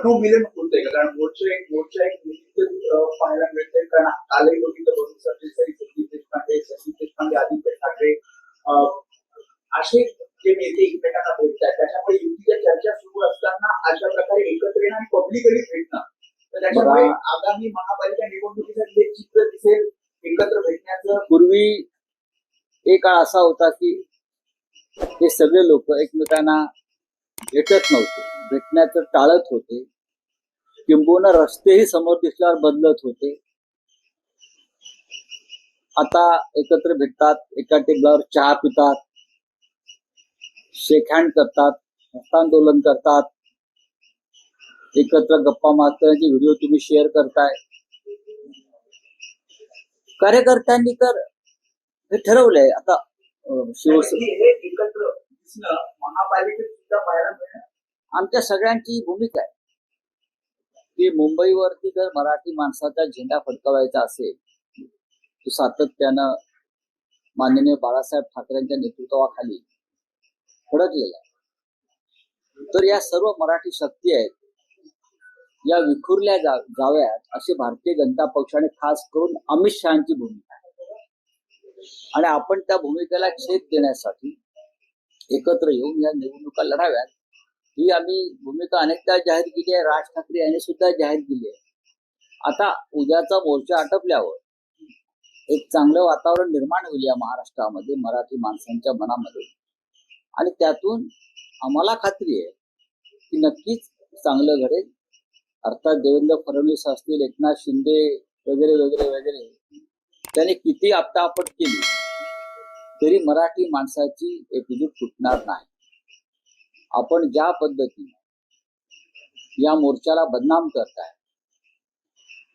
मनोमिलन होतंय का? कारण मोर्चा एक निश्चित पाहायला मिळतंय. कारण कालही बघितलं वरुण सरदेसाई, संदीप देशपांडे, सचिन देशपांडे, आदित्य ठाकरे असे जे नेते एकमेकांना भेटतात, त्याच्यामुळे युतीच्या चर्चा सुरू असताना अशा प्रकारे एकत्र येणं आणि पब्लिकली भेटणं, तर त्याच्यामुळे आगामी महापालिका निवडणुकीसाठी एक चित्र दिसेल एकत्र भेटण्याचं. पूर्वी एक काळ असा होता की हे सगळे लोक एकमेकांना भेटत नव्हते, भेटण्याचं टाळत होते, किंबहुना रस्तेही समोर दिसल्यावर बदलत होते. आता एकत्र भेटतात, एका टेबलावर चहा पितात, शेक हँड करतात, हस्तांदोलन करतात, एकत्र गप्पा मारण्याचे व्हिडिओ तुम्ही शेअर करताय. कार्यकर्त्यांनी तर हे ठरवलंय आता हे एकत्र दिसणं महापालिकेत सुद्धा पाहायला मिळणार. आमच्या सगळ्यांची भूमिका आहे की मुंबईवरती जर मराठी माणसाचा झेंडा फडकवायचा असेल तो सातत्यानं माननीय बाळासाहेब ठाकरेंच्या नेतृत्वाखाली फडकलेला आहे. तर या सर्व मराठी शक्ती आहेत या विखुरल्या जाव्यात अशी भारतीय जनता पक्षाने खास करून अमित शहाची भूमिका आहे. आणि आपण त्या भूमिकेला छेद देण्यासाठी एकत्र येऊन या निवडणुका लढाव्यात ही आम्ही भूमिका अनेकदा जाहीर केली आहे. राज ठाकरे यांनी सुद्धा जाहीर केली आहे. आता उद्याचा मोर्चा आटपल्यावर एक चांगलं वातावरण निर्माण होईल या महाराष्ट्रामध्ये मराठी माणसांच्या मनामध्ये, आणि त्यातून आम्हाला खात्री आहे की नक्कीच चांगलं घडेल. अर्थात देवेंद्र फडणवीस असतील, एकनाथ शिंदे वगैरे वगैरे वगैरे त्यांनी किती आपटापट केली तरी मराठी माणसाची एकजूट तुटणार नाही. आपण ज्या पद्धतीने या मोर्चाला बदनाम करताय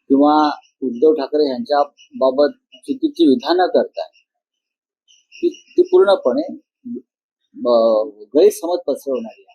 किंवा उद्धव ठाकरे यांच्या बाबत चुकीची विधानं करताय ती पूर्णपणे गैरसमज पसरवणारी आहे.